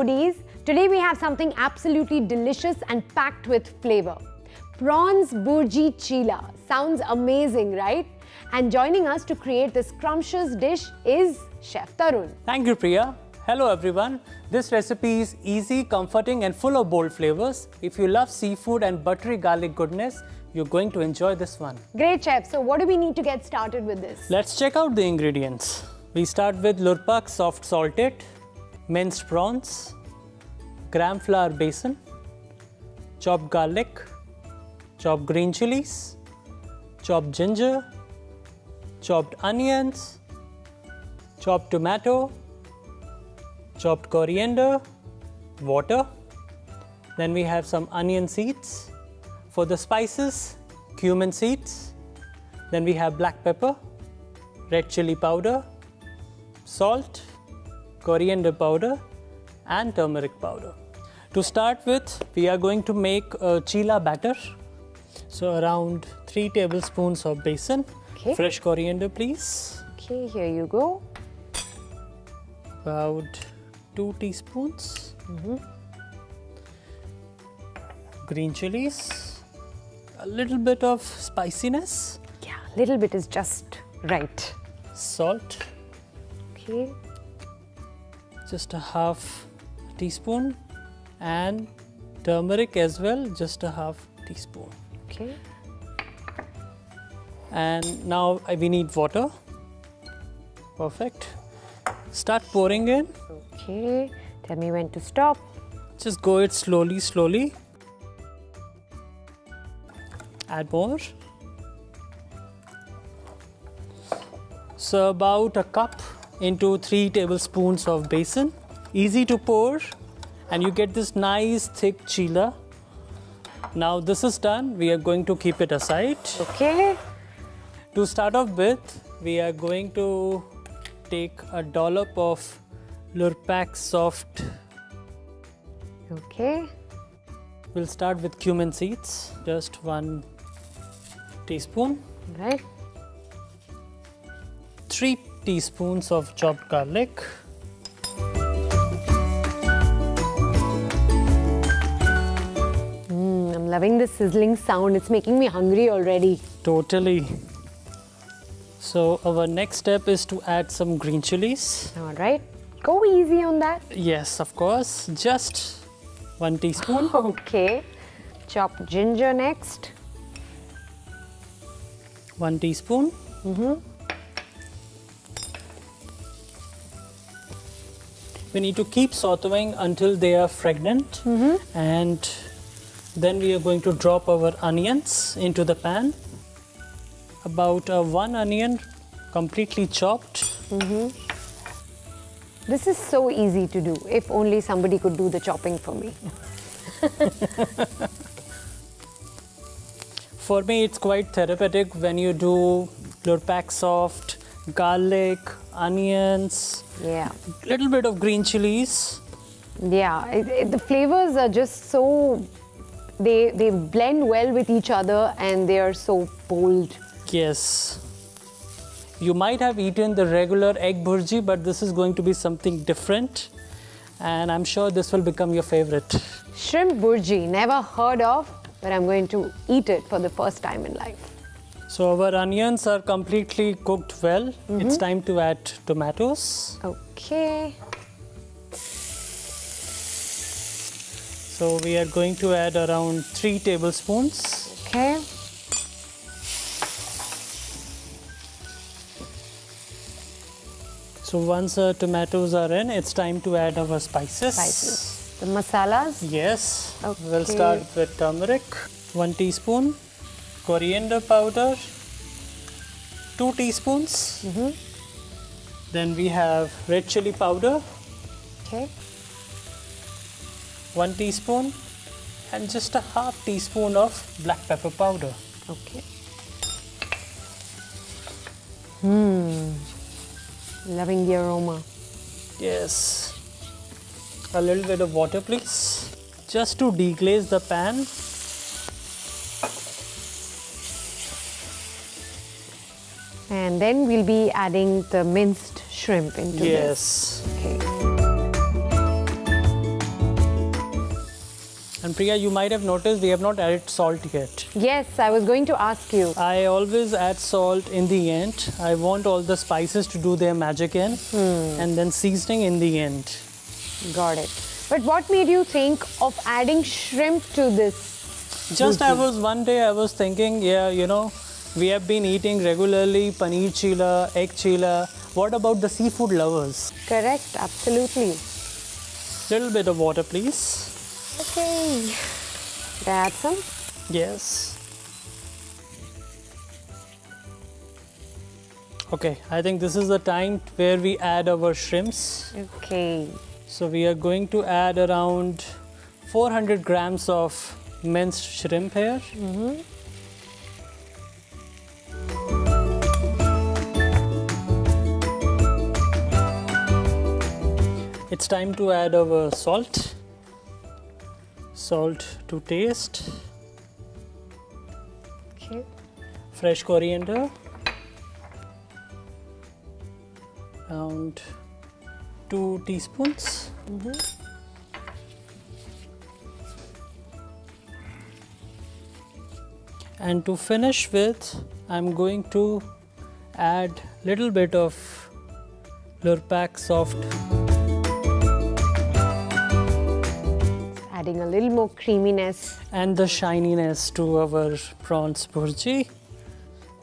foodies. Today we have something absolutely delicious and packed with flavor. Prawns Bhurjee Chilla. Sounds amazing, right? And joining us to create this scrumptious dish is Chef Tarun. Thank you, Priya. Hello everyone. This recipe is easy, comforting and full of bold flavors. If you love seafood and buttery garlic goodness, you're going to enjoy this one. Great, Chef. So what do we need to get started with this? Let's check out the ingredients. We start with Lurpak Soft salted, minced prawns, gram flour basin, chopped garlic, chopped green chilies, chopped ginger, chopped onions, chopped tomato, chopped coriander, water. Then we have some onion seeds. For the spices, cumin seeds. Then we have black pepper, red chili powder, salt, coriander powder and turmeric powder. To start with, we are going to make a Cheela batter. So around 3 tablespoons of besan. Okay. Fresh coriander, please. Okay, here you go. About 2 teaspoons. Green chilies. A little bit of spiciness. Yeah, a little bit is just right. Salt. Okay. Just a half teaspoon. And turmeric as well, just a half teaspoon. Okay. And now we need water. Perfect. Start pouring in. Okay. Tell me when to stop. Just go it slowly, slowly. Add more. So about a cup into 3 tablespoons of besan. Easy to pour and you get this nice thick Cheela. Now this is done. We are going to keep it aside. Okay. To start off with, we are going to take a dollop of Lurpak Soft. Okay. We'll start with cumin seeds, just 1 teaspoon. Right. 3 teaspoons of chopped garlic. I'm loving the sizzling sound. It's making me hungry already. Totally. So our next step is to add some green chilies. All right. Go easy on that. Yes, of course. Just 1 teaspoon. Okay. Chopped ginger next. 1 teaspoon. We need to keep sauteing until they are fragrant. And then we are going to drop our onions into the pan. About 1 onion completely chopped. This is so easy to do. If only somebody could do the chopping for me. For me, it's quite therapeutic when you do Lurpak Soft, garlic, onions, Yeah. little bit of green chilies. Yeah. The flavors are just so... They blend well with each other and they are so bold. Yes. You might have eaten the regular egg bhurji, but this is going to be something different. And I'm sure this will become your favorite. Shrimp Bhurji, never heard of, but I'm going to eat it for the first time in life. So our onions are completely cooked well. It's time to add tomatoes. Okay. So we are going to add around 3 tablespoons. Okay. So once the tomatoes are in, it's time to add our spices. Spices. The masalas. Yes. Okay. We'll start with turmeric, 1 teaspoon, coriander powder, 2 teaspoons. Then we have red chili powder, Okay. 1 teaspoon, and just a half teaspoon of black pepper powder. Okay. Loving the aroma. Yes. A little bit of water, please. Just to deglaze the pan. And then we'll be adding the minced shrimp into Yes. this. Okay. And Priya, you might have noticed we have not added salt yet. Yes, I was going to ask you. I always add salt in the end. I want all the spices to do their magic in, and then seasoning in the end. Got it. But what made you think of adding shrimp to this? Just one day I was thinking, yeah, you know, we have been eating regularly paneer cheela, egg cheela. What about the seafood lovers? Correct, absolutely. Little bit of water, please. Okay. Can I add some? Yes. Okay, I think this is the time where we add our shrimps. Okay. So we are going to add around 400 grams of minced shrimp here. It's time to add our salt. Salt to taste. Okay. Fresh coriander. Around 2 teaspoons. And to finish with, I'm going to add little bit of Lurpak Soft. Adding a little more creaminess. And the shininess to our prawns bhurji.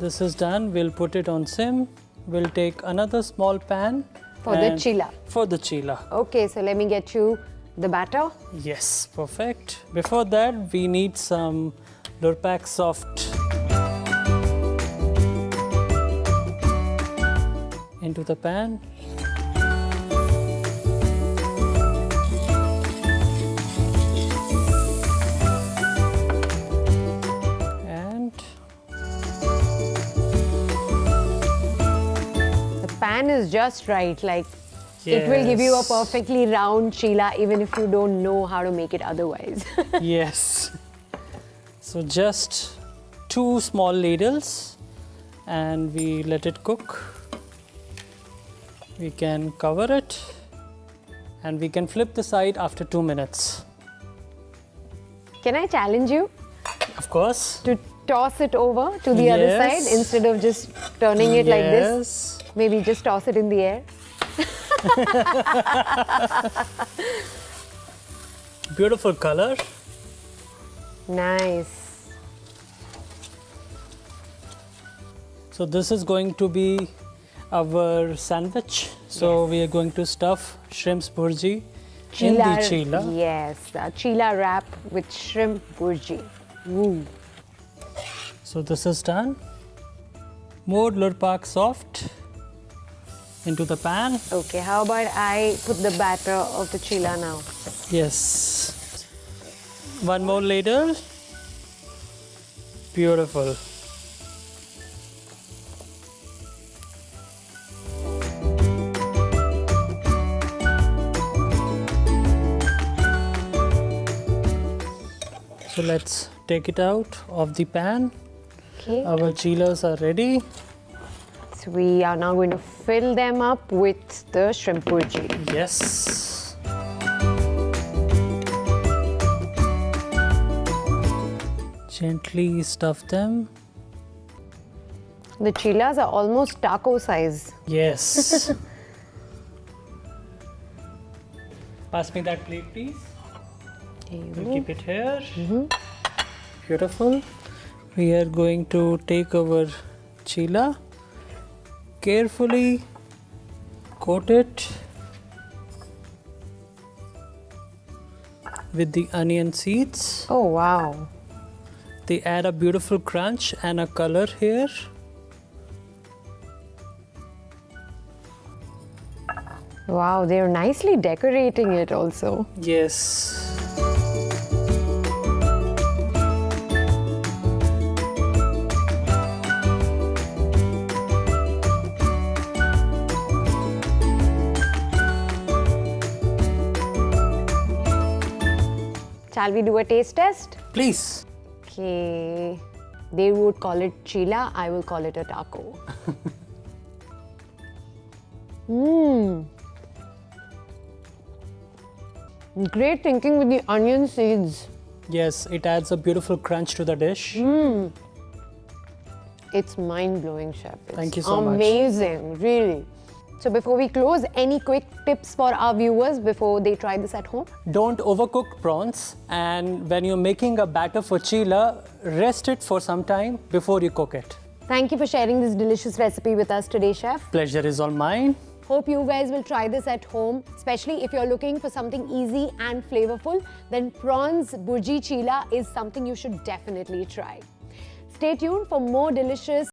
This is done. We'll put it on sim. We'll take another small pan. For the cheela. For the cheela. Okay, so let me get you the batter. Yes, perfect. Before that, we need some Lurpak Soft into the pan. And The pan is just right, like it will give you a perfectly round cheela even if you don't know how to make it otherwise. Yes. So just 2 small ladles and we let it cook. We can cover it and we can flip the side after 2 minutes. Can I challenge you Of course. to toss it over to the other side instead of just turning it like this? Yes. Maybe just toss it in the air. Beautiful color. Nice. So this is going to be our sandwich. So we are going to stuff shrimps bhurji in the cheela. Yes, the cheela wrap with shrimp bhurji. Ooh. So this is done. More Lurpak Soft into the pan. Okay, how about I put the batter of the cheela now? Yes. One more ladle. Beautiful. So let's take it out of the pan. Okay. Our cheelas are ready. So we are now going to fill them up with the shrimp bhurji. Yes. Gently stuff them. The cheelas are almost taco size. Yes. Pass me that plate, please. We'll keep it here. Beautiful. We are going to take our cheela, carefully coat it with the onion seeds. Oh, wow. They add a beautiful crunch and a color here. Wow, they're nicely decorating it also. Yes. Shall we do a taste test? Please. Okay. They would call it cheela, I will call it a taco. Great thinking with the onion seeds. Yes, it adds a beautiful crunch to the dish. It's mind-blowing, chef. It's Thank you so much. amazing, really. So before we close, any quick tips for our viewers before they try this at home? Don't overcook prawns, and when you're making a batter for Cheela, rest it for some time before you cook it. Thank you for sharing this delicious recipe with us today, chef. Pleasure is all mine. Hope you guys will try this at home, especially if you're looking for something easy and flavorful, then Prawns Bhurjee Chilla is something you should definitely try. Stay tuned for more delicious